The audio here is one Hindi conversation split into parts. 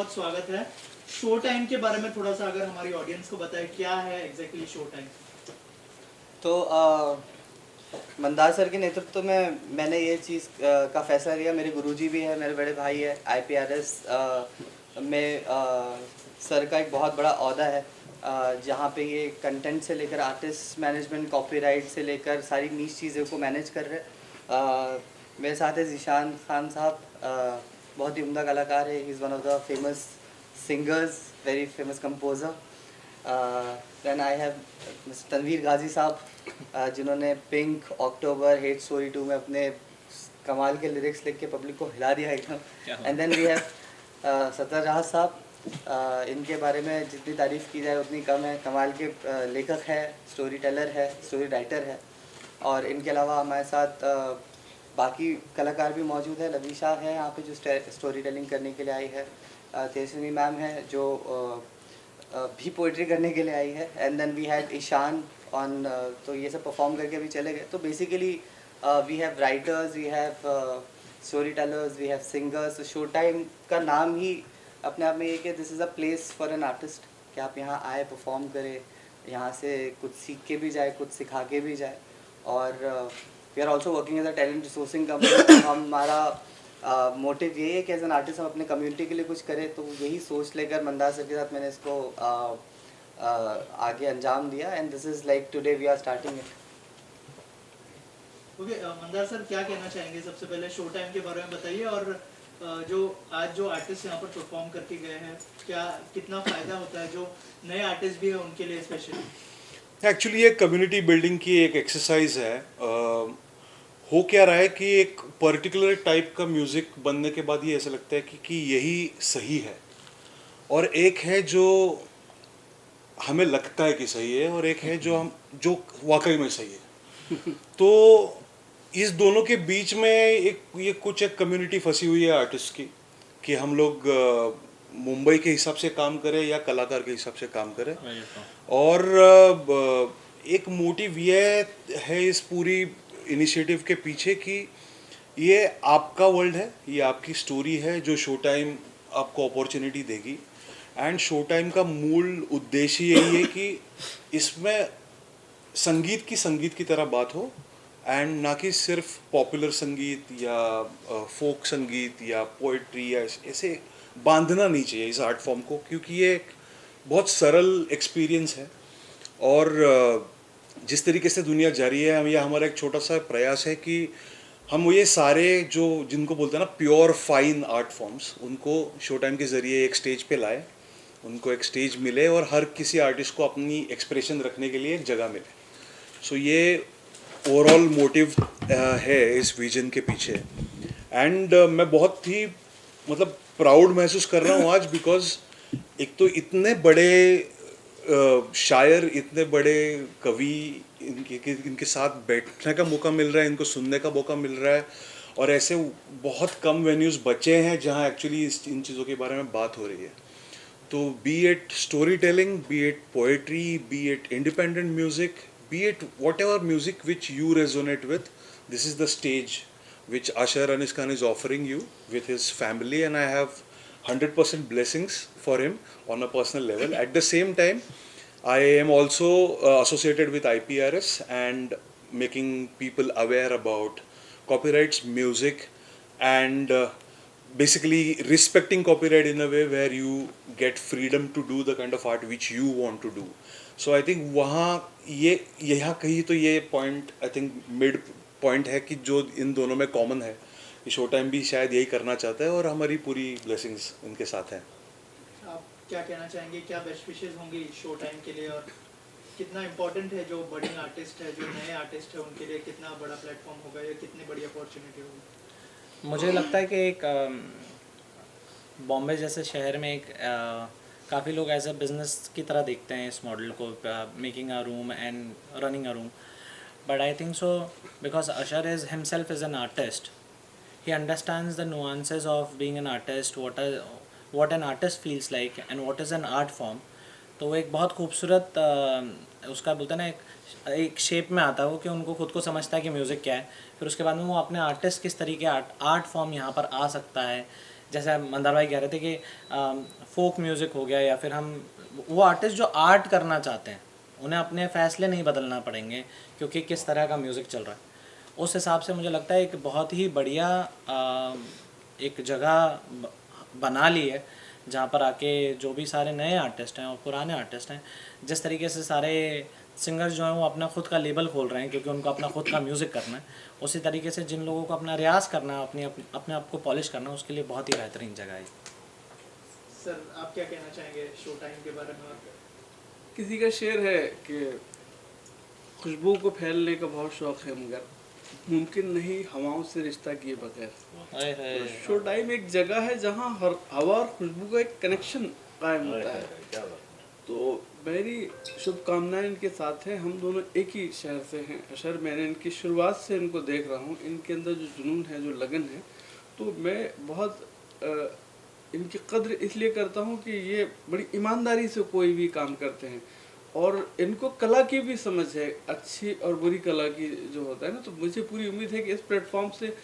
बहुत स्वागत है। शो टाइम के बारे में थोड़ा सा अगर हमारी ऑडियंस को बताएं, क्या है एग्जैक्टली शो टाइम? तो मंदार सर के नेतृत्व में मैंने ये चीज़ का फैसला लिया। मेरे गुरुजी भी है, मेरे बड़े भाई है। आईपीआरएस में सर का एक बहुत बड़ा ओहदा है, जहाँ पे ये कंटेंट से लेकर आर्टिस्ट मैनेजमेंट, कॉपीराइट से लेकर सारी नीच चीज़ों को मैनेज कर रहे हैं। मेरे साथ है ज़ीशान खान साहब, बहुत ही उम्दा कलाकार है। He is one of the famous singers, very famous composer. Then I have mister Tanveer Ghazi साहब, जिन्होंने पिंक, अक्टूबर, हेट स्टोरी 2 में अपने कमाल के लिरिक्स लिख के पब्लिक को हिला दिया एकदम। एंड देन वी हैव सत्तर जहाज साहब। इनके बारे में जितनी तारीफ़ की जाए उतनी कम है। कमाल के लेखक है, स्टोरी टेलर है, स्टोरी राइटर है। और इनके अलावा हमारे साथ बाकी कलाकार भी मौजूद है। लवीशा है यहाँ पे जो स्टोरी टेलिंग करने के लिए आई है। तेजस्विनी मैम है जो भी पोइट्री करने के लिए आई है। And then we had Ishan on, तो ये सब परफॉर्म करके भी चले गए। तो basically we have writers, we have story tellers, we have singers. Show time का नाम ही अपने आप में ये कि this is a place for an artist, कि आप यहाँ आए, परफॉर्म करें, यहाँ से कुछ सीख के भी जाए, कुछ सिखा के भी जाए। और we are also working as a talent resourcing company. हमारा मोटिव यही है कि एज एन आर्टिस्ट हम अपने कम्युनिटी के लिए कुछ करें। तो यही सोच लेकर मंदार सर के साथ मैंने इसको आगे अंजाम दिया। And this is like today we are starting it. Okay, Mandar sir क्या कहना चाहेंगे? सबसे पहले शो टाइम के बारे में बताइए, और जो आज जो आर्टिस्ट यहाँ पर परफॉर्म करके गए हैं, क्या कितना फ़ायदा होता है जो नए आर्टिस्ट भी है उनके लिए स्पेशली? एक्चुअली ये कम्युनिटी बिल्डिंग की एक एक्सरसाइज है। हो क्या रहा है कि एक पर्टिकुलर टाइप का म्यूज़िक बनने के बाद ये ऐसा लगता है कि यही सही है, और एक है जो हमें लगता है कि सही है, और एक है जो वाकई में सही है। तो इस दोनों के बीच में एक कम्युनिटी फंसी हुई है आर्टिस्ट की, कि हम लोग मुंबई के हिसाब से काम करें या कलाकार के हिसाब से काम करें। और एक मोटिव ये है इस पूरी इनिशिएटिव के पीछे कि ये आपका वर्ल्ड है, ये आपकी स्टोरी है, जो शो टाइम आपको अपॉर्चुनिटी देगी। एंड शो टाइम का मूल उद्देश्य यही है कि इसमें संगीत की तरह बात हो, एंड ना कि सिर्फ पॉपुलर संगीत या फोक संगीत या पोइट्री या ऐसे बांधना नहीं चाहिए इस आर्ट फॉर्म को, क्योंकि ये एक बहुत सरल एक्सपीरियंस है। और जिस तरीके से दुनिया जा रही है, यह हमारा एक छोटा सा प्रयास है कि हम ये सारे जो जिनको बोलते हैं ना प्योर फाइन आर्ट फॉर्म्स, उनको शो टाइम के ज़रिए एक स्टेज पे लाए, उनको एक स्टेज मिले और हर किसी आर्टिस्ट को अपनी एक्सप्रेशन रखने के लिए एक जगह मिले। सो ये ओवरऑल मोटिव है इस विजन के पीछे। एंड मैं बहुत ही मतलब प्राउड महसूस कर रहा हूँ आज, बिकॉज एक तो इतने बड़े शायर, इतने बड़े कवि, इनके साथ बैठने का मौका मिल रहा है, इनको सुनने का मौका मिल रहा है। और ऐसे बहुत कम वेन्यूज़ बचे हैं जहाँ एक्चुअली इन चीज़ों के बारे में बात हो रही है। तो B it story telling, B it poetry, B it independent music, be it whatever music which you resonate with, this is the stage which Asher Anis Khan is offering you with his family, and I have 100% blessings for him on a personal level. At the same time, I am also associated with IPRS and making people aware about copyrights, music, and basically respecting copyright in a way where you get freedom to do the kind of art which you want to do. So I think वहाँ यहाँ कहीं तो ये point, I think mid point है कि जो इन दोनों में कॉमन है। शो टाइम भी शायद यही करना चाहता है, और हमारी पूरी ब्लेसिंग्स इनके साथ हैं। आप क्या कहना चाहेंगे, क्या बेस्ट विशेस होंगी शो टाइम के लिए, और कितना इम्पोर्टेंट है जो बडिंग आर्टिस्ट है, जो नए आर्टिस्ट है, उनके लिए कितना बड़ा प्लेटफॉर्म होगा, या कितनी बड़ी अपॉर्चुनिटी होगी? मुझे लगता है कि एक बॉम्बे जैसे शहर में एक काफ़ी लोग एज अ बिज़नेस की तरह देखते हैं इस मॉडल को, making a room and running a room. But I think so because Ashar is himself is an artist, he understands the nuances of being an artist, what an artist feels like and what is an art form. तो वो एक बहुत खूबसूरत उसका बोलते हैं ना एक शेप में आता है वो, कि उनको खुद को समझता है कि म्यूज़िक क्या है। फिर उसके बाद में वो अपने आर्टिस्ट किस तरीके आर्ट फॉर्म यहाँ पर आ सकता है, जैसे मंदार भाई कह रहे थे कि फोक म्यूज़िक हो गया, या फिर हम वो आर्टिस्ट जो आर्ट करना चाहते हैं उन्हें अपने फ़ैसले नहीं बदलना पड़ेंगे क्योंकि किस तरह का म्यूज़िक चल रहा है। उस हिसाब से मुझे लगता है एक बहुत ही बढ़िया एक जगह बना ली है जहाँ पर आके जो भी सारे नए आर्टिस्ट हैं और पुराने आर्टिस्ट हैं, जिस तरीके से सारे सिंगर्स जो हैं वो अपना खुद का लेबल खोल रहे हैं क्योंकि उनको अपना खुद का म्यूज़िक करना है, उसी तरीके से जिन लोगों को अपना रियाज़ करना है, अपने आप को पॉलिश करना है, उसके लिए बहुत ही बेहतरीन जगह है। सर आप क्या कहना चाहेंगे शो टाइम के बारे में? और किसी का शेर है कि खुशबू को फैलने का बहुत शौक है मगर मुमकिन नहीं हवाओं से रिश्ता किए बगैर। तो शो टाइम एक जगह है जहाँ हर हवा और खुशबू का एक कनेक्शन कायम होता है। तो मेरी शुभकामनाएं इनके साथ हैं। हम दोनों एक ही शहर से हैं अशर। मैंने इनकी शुरुआत से इनको देख रहा हूँ, इनके अंदर जो जुनून है, जो लगन है, तो मैं बहुत इनकी कद्र इसलिए करता हूँ कि ये बड़ी ईमानदारी से कोई भी काम करते हैं और इनको कला की भी समझ है, अच्छी और बुरी कला की जो होता है ना। तो मुझे पूरी उम्मीद है कि इस प्लेटफॉर्म से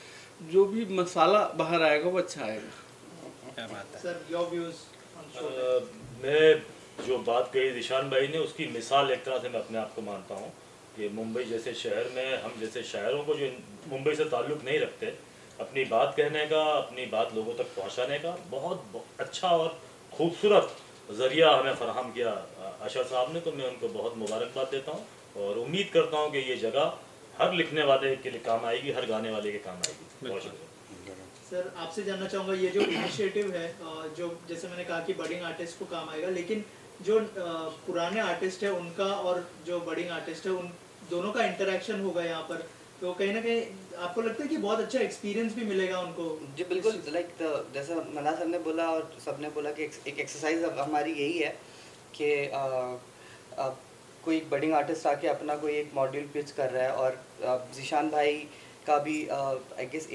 जो भी मसाला बाहर आएगा वो अच्छा आएगा। क्या बात है। Sir your views on show? मैं जो बात कही ज़ीशान भाई ने उसकी मिसाल एक तरह से मैं अपने आप को मानता हूँ कि मुंबई जैसे शहर में हम जैसे शायरों को जो मुंबई से ताल्लुक़ नहीं रखते, अपनी बात कहने का, अपनी बात लोगों तक पहुँचाने का बहुत अच्छा और ख़ूबसूरत ज़रिया हमें फ़राहम किया अशर साहब ने। तो मैं उनको बहुत मुबारकबाद देता हूँ और उम्मीद करता हूँ कि ये जगह हर लिखने वाले के लिए काम आएगी, हर गाने वाले के काम आएगी। बहुत शुक्रिया। सर आपसे जानना चाहूँगा ये जो इनिशिएटिव है, जो जैसे मैंने कहा कि बडिंग आर्टिस्ट को काम आएगा, लेकिन जो पुराने आर्टिस्ट है उनका और जो बडिंग आर्टिस्ट है उन दोनों का इंटरेक्शन होगा यहाँ पर, तो कहीं ना कहीं आपको लगता है कि बहुत अच्छा एक्सपीरियंस भी मिलेगा उनको? जी बिल्कुल, लाइक जैसा मना सर ने बोला और सबने बोला कि एक एक्सरसाइज अब हमारी यही है कि कोई एक बडिंग आर्टिस्ट आके अपना कोई एक मॉड्यूल पिच कर रहा है और ज़ीशान भाई का भी आई गेस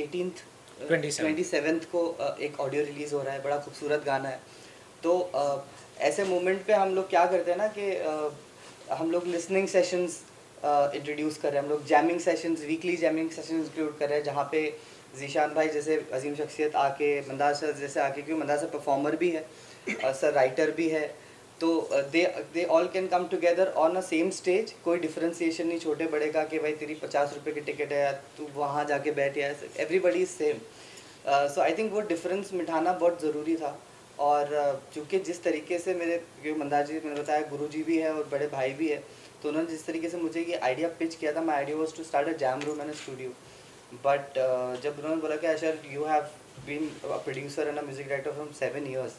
27th को एक ऑडियो रिलीज़ हो रहा है, बड़ा खूबसूरत गाना है। तो ऐसे मोमेंट पे हम लोग क्या करते हैं ना कि हम लोग लिसनिंग सेशंस इंट्रोड्यूस कर रहे हैं, हम लोग jamming sessions, weekly jamming sessions include कर रहे हैं, जहाँ पे ज़ीशान भाई जैसे अजीम शख्सियत आके, मंदार सर जैसे आके, क्योंकि मंदार सर परफॉर्मर भी है, सर राइटर भी है, तो they all can come together on a same stage. कोई डिफ्रेंसिएशन नहीं छोटे बड़े का कि भाई तेरी 50 रुपये की टिकट है या तू वहाँ जाके बैठ, या everybody is same. So I think वो डिफरेंस मिटाना बहुत ज़रूरी था। और चूँकि जिस तरीके से मेरे, क्योंकि मंदार जी मैंने बताया गुरु जी भी है और बड़े भाई भी है, तो उन्होंने जिस तरीके से मुझे ये आइडिया पिच किया था, my idea was to start a jam room and studio. But जब उन्होंने बोला कि Ashar you have been a producer and a music director from 7 years,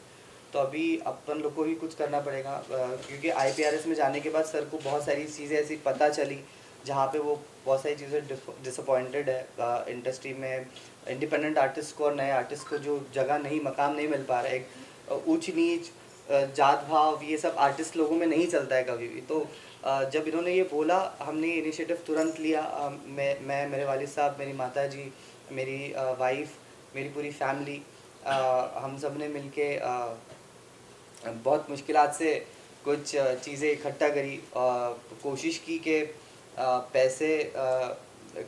तो अभी अपन लोग को भी कुछ करना पड़ेगा, क्योंकि IPRS में जाने के बाद सर को बहुत सारी चीज़ें ऐसी पता चली जहाँ पे वो बहुत सारी चीज़ें डिसअपॉइंटेड है इंडस्ट्री में। इंडिपेंडेंट आर्टिस्ट को और नए आर्टिस्ट को जो जगह नहीं, मकाम नहीं मिल पा रहा है, एक ऊंच नीच, जात भाव, ये सब आर्टिस्ट लोगों में नहीं चलता है कभी भी। तो जब इन्होंने ये बोला, हमने इनिशिएटिव तुरंत लिया। मैं, मेरे वालिद साहब, मेरी माता जी, मेरी वाइफ, मेरी पूरी फैमिली, हम सब ने मिल के बहुत मुश्किलात से कुछ चीज़ें इकट्ठा करी, कोशिश की कि पैसे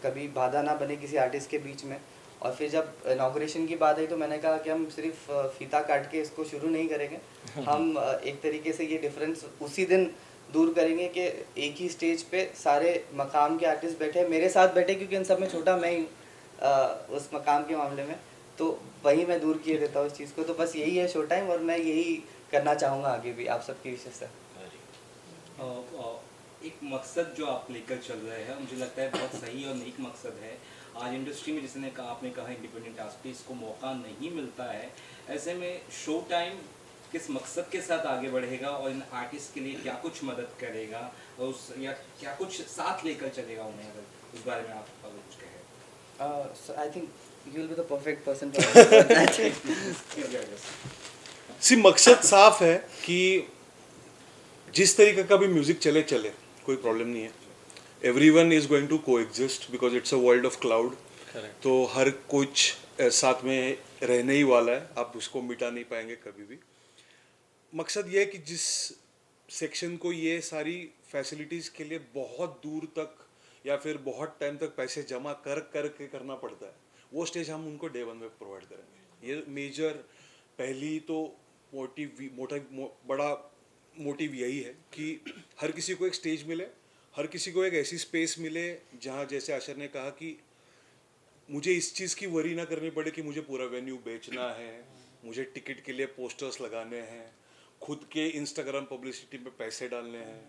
कभी बाधा ना बने किसी आर्टिस्ट के बीच में। और फिर जब इनाग्रेशन की बात आई तो मैंने कहा कि हम सिर्फ फीता काट के इसको शुरू नहीं करेंगे, हम एक तरीके से ये डिफरेंस उसी दिन दूर करेंगे कि एक ही स्टेज पे सारे मकाम के आर्टिस्ट बैठे, मेरे साथ बैठे, क्योंकि इन सब में छोटा मैं ही हूँ उस मकाम के मामले में, तो वही मैं दूर किए देता हूँ इस चीज़ को। तो बस यही है शो टाइम, और मैं यही करना चाहूँगा आगे भी आप सबकी विशेष से। एक मकसद जो आप लेकर चल रहे हैं, मुझे लगता है बहुत सही और नेक मकसद है। आज इंडस्ट्री में जिसने कहा, आपने कहा इंडिपेंडेंट आर्टिस्ट को मौका नहीं मिलता है, ऐसे में शो टाइम किस मकसद के साथ आगे बढ़ेगा और इन आर्टिस्ट के लिए क्या कुछ मदद करेगा और उस या क्या कुछ साथ लेकर चलेगा उन्हें, अगर उस बारे में आप अगर कुछ कहें? So I think you will be the perfect person to answer that. सी मकसद साफ है कि जिस तरीके का भी म्यूजिक चले कोई प्रॉब्लम नहीं है। Everyone is going to coexist because it's a world of cloud. तो हर कुछ साथ में रहने ही वाला है, आप उसको मिटा नहीं पाएंगे कभी भी। मकसद ये है कि जिस सेक्शन को ये सारी फैसिलिटीज़ के लिए बहुत दूर तक या फिर बहुत टाइम तक पैसे जमा कर के करना पड़ता है, वो स्टेज हम उनको डे 1 में प्रोवाइड करेंगे। ये मेजर पहली तो बड़ा मोटिव यही है कि हर किसी को एक स्टेज मिले, हर किसी को एक ऐसी स्पेस मिले जहाँ जैसे आशर ने कहा कि मुझे इस चीज़ की वरी ना करनी पड़े कि मुझे पूरा वेन्यू बेचना है, मुझे टिकट के लिए पोस्टर्स लगाने हैं, खुद के इंस्टाग्राम पब्लिसिटी में पैसे डालने हैं।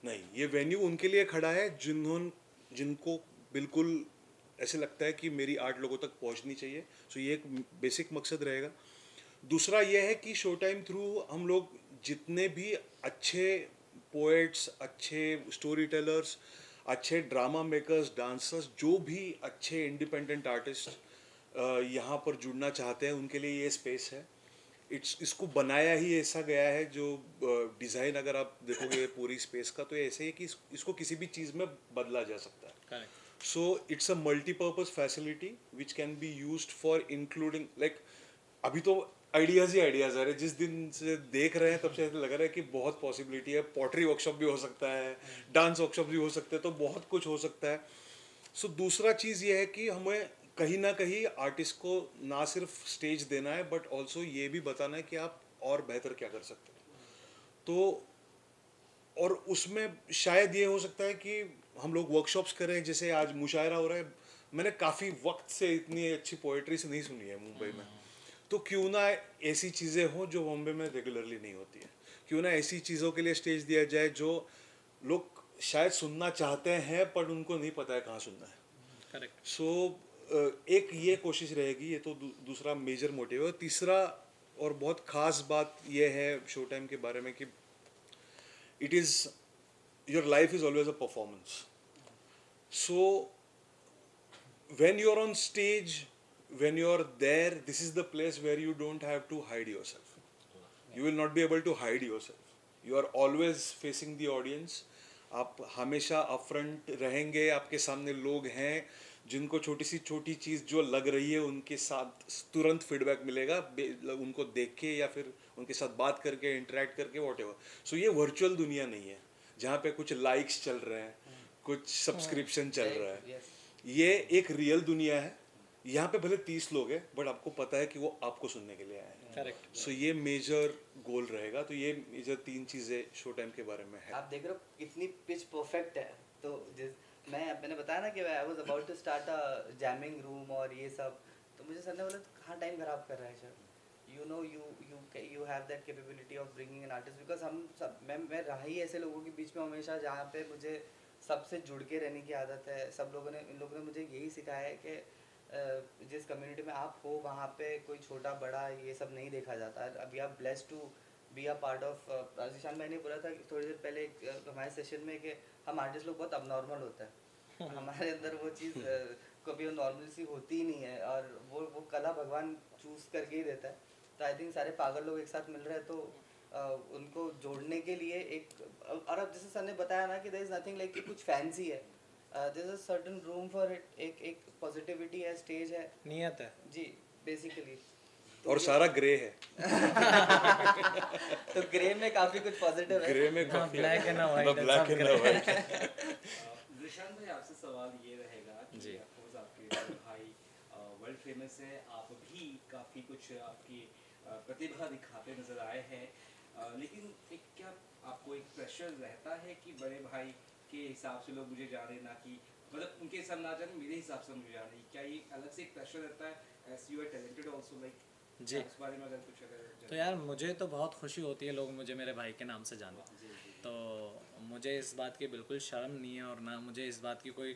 नहीं, ये वेन्यू उनके लिए खड़ा है जिनको बिल्कुल ऐसे लगता है कि मेरी आर्ट लोगों तक पहुंचनी चाहिए। सो ये एक बेसिक मकसद रहेगा। दूसरा यह है कि शो टाइम थ्रू हम लोग जितने भी अच्छे पोएट्स, अच्छे स्टोरी टेलर्स, अच्छे ड्रामा मेकर्स, डांसर्स, जो भी अच्छे इंडिपेंडेंट आर्टिस्ट यहाँ पर जुड़ना चाहते हैं, उनके लिए ये स्पेस है। इसको बनाया ही ऐसा गया है, जो डिज़ाइन अगर आप देखोगे पूरी स्पेस का, तो ये ऐसे ही कि इसको किसी भी चीज़ में बदला जा सकता है। Correct. So it's a multipurpose facility which can be used for including like अभी तो आइडियाज़ ही आइडियाज़ आ रहे हैं। जिस दिन से देख रहे हैं तब से ऐसा लग रहा है कि बहुत पॉसिबिलिटी है। पॉटरी वर्कशॉप भी हो सकता है, डांस वर्कशॉप भी हो सकते हैं, तो बहुत कुछ हो सकता है। सो दूसरा चीज़ ये है कि हमें कहीं ना कहीं आर्टिस्ट को ना सिर्फ स्टेज देना है, बट ऑल्सो ये भी बताना है कि आप और बेहतर क्या कर सकते हैं। तो और उसमें शायद ये हो सकता है कि हम लोग वर्कशॉप्स करें, जैसे आज मुशायरा हो रहा है। मैंने काफ़ी वक्त से इतनी अच्छी पोएट्री से नहीं सुनी है मुंबई में, तो क्यों ना ऐसी चीज़ें हों जो बॉम्बे में रेगुलरली नहीं होती है। क्यों ना ऐसी चीज़ों के लिए स्टेज दिया जाए जो लोग शायद सुनना चाहते हैं पर उनको नहीं पता है कहाँ सुनना है। करेक्ट। सो एक ये कोशिश रहेगी, ये तो दूसरा मेजर मोटिव है। तीसरा और बहुत ख़ास बात यह है शो टाइम के बारे में कि it is your life is always a performance. So when you're on stage, when you're there, this is the place where you don't have to hide yourself. You will not be able to hide yourself. You are always facing the audience. आप हमेशा अपफ्रंट रहेंगे, आपके सामने लोग हैं जिनको छोटी सी छोटी चीज़ जो लग रही है उनके साथ तुरंत फीडबैक मिलेगा, उनको देख के या फिर उनके साथ बात करके, इंटरेक्ट करके, वॉट एवर। सो ये वर्चुअल दुनिया नहीं है जहाँ पे कुछ लाइक्स चल रहे हैं, कुछ सब्सक्रिप्शन चल रहा है। ये एक रियल दुनिया है। यहाँ पे भले 30 लोग हैं, बट आपको पता है कि वो आपको सुनने के लिए आए हैं। करेक्ट। सो ये मेजर गोल रहेगा। तो ये मेजर 3 चीज़ें शो टाइम के बारे में है। आप देख रहे हो कितनी पिच परफेक्ट है। तो मैंने बताया ना कि I was about to start a jamming room और ये सब, तो मुझे सर ने बोला कहाँ टाइम खराब कर रहा है sir, you know you have that capability of bringing an artist. Because हम सब मैं रहा ही ऐसे लोगों के बीच में हमेशा जहाँ पे मुझे सबसे जुड़ के रहने की आदत है। इन लोगों ने मुझे यही सिखाया है कि जिस कम्युनिटी में आप हो वहाँ पे कोई छोटा बड़ा ये सब नहीं देखा जाता। अभी आप blessed to be a part of. Zishan भाई ने बोला था थोड़ी देर पहले हमारे सेशन में कि हम आर्टिस्ट लोग बहुत अबनॉर्मल होते हैं। हमारे अंदर वो चीज़ कभी वो नॉर्मल सी होती ही नहीं है, और वो कला भगवान चूज़ करके ही देता है। तो आई थिंक सारे पागल लोग एक साथ मिल रहे हैं, तो उनको जोड़ने के लिए एक, और अब जैसे सर ने बताया ना कि देयर इज़ नथिंग लाइक कि कुछ फैंसी है, there is a certain room for it. एक पॉजिटिविटी है, स्टेज है, नियत है जी बेसिकली। और सारा ग्रे है। तो ग्रे में काफी कुछ पॉजिटिव है। ग्रे में काफी black and white, black and white. निशान भाई, आपसे सवाल ये रहेगा कि जी। अफकोर्स आपके भाई वर्ल्ड फेमस है, आप भी काफ़ी कुछ आपकी प्रतिभा दिखाते नज़र आए हैं, लेकिन एक क्या आपको एक प्रेशर रहता है कि बड़े भाई के हिसाब से लोग मुझे जाने, ना कि मतलब उनके हिसाब ना जाने, मेरे हिसाब से मुझे जाने? क्या ये अलग से एक प्रेशर रहता है as you are talented also, like जी। उस बारे में अगर कुछ अगर तो यार मुझे तो बहुत खुशी होती है लोग मुझे मेरे भाई के नाम से जाने। जी जी तो मुझे इस बात की बिल्कुल शर्म नहीं है, और ना मुझे इस बात की कोई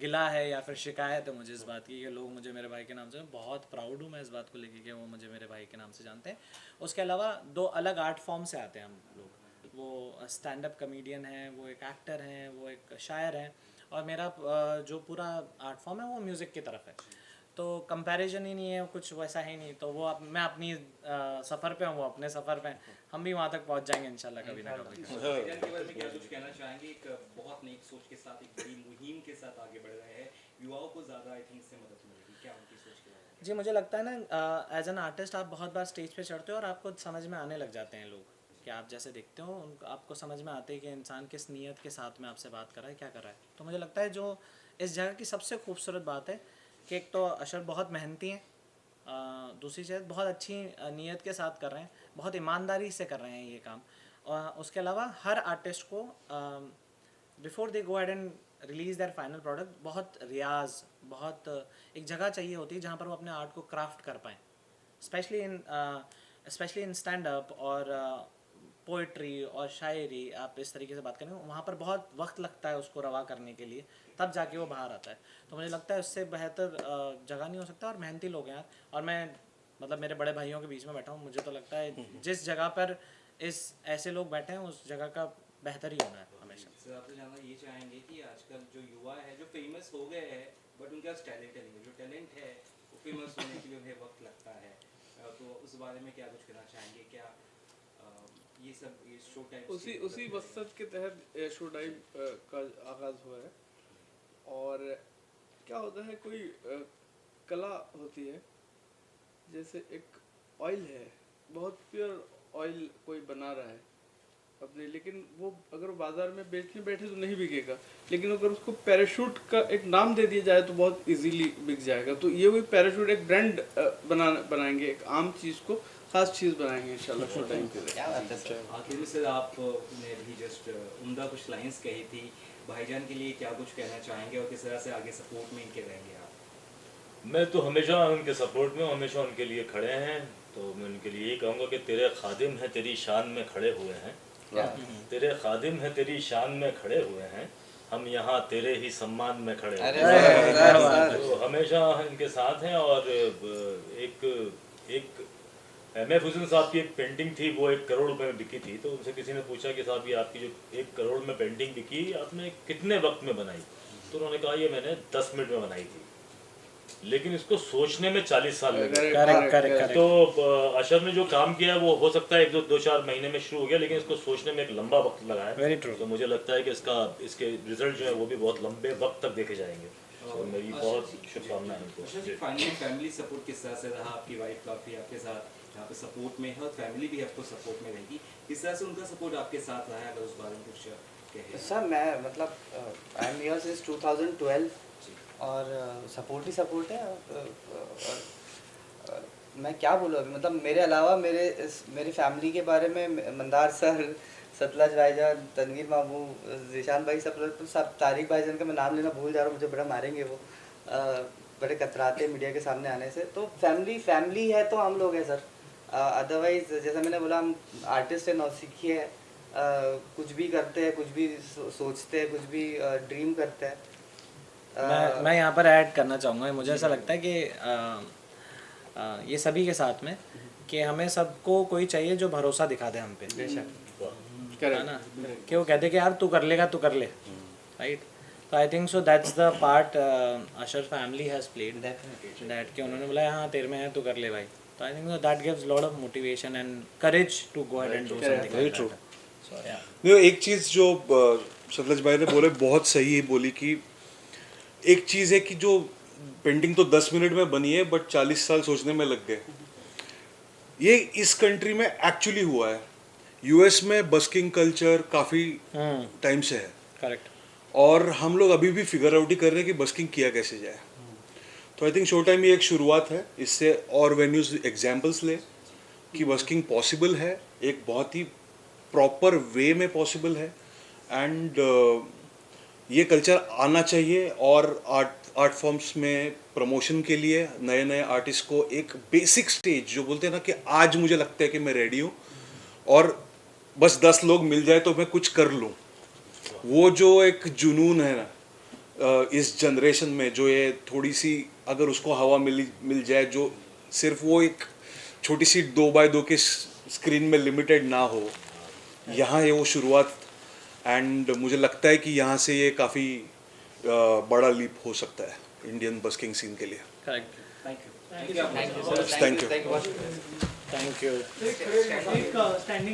गिला है या फिर शिकायत है मुझे इस बात की कि लोग मुझे मेरे भाई के नाम से। बहुत प्राउड हूँ मैं इस बात को लेके कि वो मुझे मेरे भाई के नाम से जानते हैं। उसके अलावा 2 अलग आर्ट फॉर्म से आते हैं हम लोग। वो स्टैंड अप कमेडियन है, वो एक एक्टर हैं, वो एक शायर हैं, और मेरा जो पूरा आर्ट फॉर्म है वो म्यूज़िक की तरफ है। तो कंपैरिजन ही नहीं है, कुछ वैसा ही नहीं। तो वो मैं अपनी सफ़र पे हूँ, वो अपने सफ़र पे हैं। हम भी वहाँ तक पहुँच जाएंगे इंशाल्लाह कभी ना कभी। भाईजान के बारे में क्या कुछ कहना चाहेंगे? एक बहुत नई सोच के साथ, एक बड़ी मुहिम के साथ आगे बढ़ रहे हैं, युवाओं को ज़्यादा आई थिंक इससे मदद मिलेगी, क्या उनकी सोच के बारे में? जी, मुझे लगता है ना एज एन आर्टिस्ट आप बहुत बार स्टेज पे चढ़ते हो और आपको समझ में आने लग जाते हैं लोग, कि आप जैसे देखते हो उनको आपको समझ में आते हैं कि इंसान किस नीयत के साथ में आपसे बात कर रहा है, क्या कर रहा है। तो मुझे लगता है जो इस जगह की सबसे खूबसूरत बात है कि एक तो अशर बहुत मेहनती हैं, दूसरी चीज़ बहुत अच्छी नीयत के साथ कर रहे हैं, बहुत ईमानदारी से कर रहे हैं ये काम। और उसके अलावा हर आर्टिस्ट को before they go ahead and release there final product बहुत रियाज, बहुत एक जगह चाहिए होती है जहाँ पर वो अपने आर्ट को क्राफ्ट कर पाएँ, स्पेशली इन स्टैंड अप और पोइट्री और शायरी। आप इस तरीके से बात करें वहाँ पर बहुत वक्त लगता है उसको रवा करने के लिए, तब जाके वो बाहर आता है। तो मुझे लगता है उससे बेहतर जगह नहीं हो सकता। और मेहनती लोग हैं यार, और मैं मतलब मेरे बड़े भाइयों के बीच में बैठा हूँ, मुझे तो लगता है जिस जगह पर ऐसे लोग बैठे हैं उस जगह का बेहतर ही होना है हमेशा। सर आपसे जानना ये चाहेंगे कि आजकल जो युवा है जो फेमस हो गए हैं बट उनके पास टैलेंट नहीं है, जो टैलेंट है वो फेमस होने के लिए उन्हें वक्त लगता है, तो उस बारे में क्या कुछ कहना चाहेंगे? क्या ये सब ये शो टाइम उसी मकसद के तहत शो टाइम का आगाज़ हुआ है। और क्या होता है, कोई कला होती है, जैसे एक ऑयल है, बहुत प्योर ऑयल कोई बना रहा है अपने, लेकिन वो अगर बाज़ार में बेचने बैठे तो नहीं बिकेगा, लेकिन अगर उसको पैराशूट का एक नाम दे दिया जाए तो बहुत इजीली बिक जाएगा। तो ये वही पैराशूट एक ब्रांड बनाएंगे, एक आम चीज़ को खास चीज़ बनाएंगे इंशाल्लाह शो टाइम के लिए। क्या बात है सर। आखिर में सर आपने भी जस्ट उम्दा कुछ लाइंस कही थी, भाईजान के लिए क्या कुछ कहना चाहेंगे और किस तरह से आगे सपोर्ट में इनके रहेंगे आप? मैं तो हमेशा उनके सपोर्ट में, हमेशा उनके लिए खड़े हैं। तो मैं उनके लिए ये कहूँगा कि तेरे खादिम हैं तेरी शान में खड़े हुए हैं, तेरे खादिम हैं तेरी शान में खड़े हुए हैं, हम यहाँ तेरे ही सम्मान में खड़े हैं। तो हमेशा इनके साथ हैं। और एक महफूज हुसैन साहब की एक पेंटिंग थी, वो 1 करोड़ रुपए में बिकी थी। तो उनसे किसी ने पूछा कि साहब ये आपकी जो 1 करोड़ में पेंटिंग बिकी आपने कितने वक्त में बनाई? तो उन्होंने कहा ये मैंने 10 मिनट में बनाई थी, लेकिन इसको सोचने में 40 साल लगे। करेक्ट। तो अशर ने जो काम किया है वो हो सकता है 1-2-4 महीने में शुरू हो गया, लेकिन इसको सोचने में एक लंबा वक्त लगा है। Very true. तो मुझे लगता है कि इसके रिजल्ट जो है वो भी बहुत लंबे वक्त तक देखे जाएंगे। तो मेरी बहुत शुभकामनाएं उनको। फाइनली फैमिली सपोर्ट किस तरह से रहा? आपकी वाइफ काफ़ी आपके साथ यहाँ पे सपोर्ट में है और फैमिली भी आपको सपोर्ट में रहेगी, किस तरह से उनका सपोर्ट आपके साथ रहा है, अगर उस बारे में कुछ कहें? सर मैं मतलब आई एम हियर सिंस 2012 और सपोर्ट ही सपोर्ट है। और मैं क्या बोलूँ अभी, मतलब मेरे अलावा मेरी फैमिली के बारे में मंदार सर, सतलज भाईजान, तनवीर मामू, जीशान भाई, सब तारिक भाईजान का मैं नाम लेना भूल जा रहा हूँ, मुझे बड़ा मारेंगे वो, बड़े कतराते मीडिया के सामने आने से। तो फैमिली है तो हम लोग हैं सर। अदरवाइज जैसा मैंने बोला, हम आर्टिस्ट है, नौसिखी है, कुछ भी करते हैं, कुछ भी सोचते हैं, कुछ भी ड्रीम करते हैं। मैं यहाँ पर ऐड करना चाहूँगा, मुझे ऐसा लगता है कि ये सभी के साथ में कि हमें सबको कोई चाहिए जो भरोसा दिखा दे हम पे, है ना, कि वो कहते कि यार तू कर लेगा, तू कर ले, राइट। तो I think so that's the part Ashar family has played that, कि उन्होंने बोला हाँ तेरे में है, तू कर ले भाई। तो I think that gives lot of motivation and courage to go ahead and do something. Very true. एक चीज़ जो सतलज भाई ने बोले बहुत सही ही बोली कि एक चीज़ है कि जो पेंटिंग तो 10 मिनट में बनी है बट 40 साल सोचने में लग गए। ये इस कंट्री में एक्चुअली हुआ है। यूएस में बस्किंग कल्चर काफ़ी टाइम से है, करेक्ट, और हम लोग अभी भी फिगर आउट ही कर रहे हैं कि बस्किंग किया कैसे जाए। तो आई थिंक शो टाइम ये एक शुरुआत है, इससे और वेन्यूज एग्जाम्पल्स ले कि बस्किंग पॉसिबल है, एक बहुत ही प्रॉपर वे में पॉसिबल है। एंड ये कल्चर आना चाहिए, और आर्ट फॉर्म्स में प्रमोशन के लिए नए नए आर्टिस्ट को एक बेसिक स्टेज, जो बोलते हैं ना कि आज मुझे लगता है कि मैं रेडी हूँ और बस 10 लोग मिल जाए तो मैं कुछ कर लूँ, वो जो एक जुनून है ना इस जनरेशन में, जो ये थोड़ी सी अगर उसको हवा मिल जाए, जो सिर्फ वो एक छोटी सी 2x2 के स्क्रीन में लिमिटेड ना हो, यहाँ है वो शुरुआत। एंड मुझे लगता है कि यहाँ से ये काफ़ी बड़ा लीप हो सकता है इंडियन बस्किंग सीन के लिए। Correct, thank you. Thank you. एक स्टैंडिंग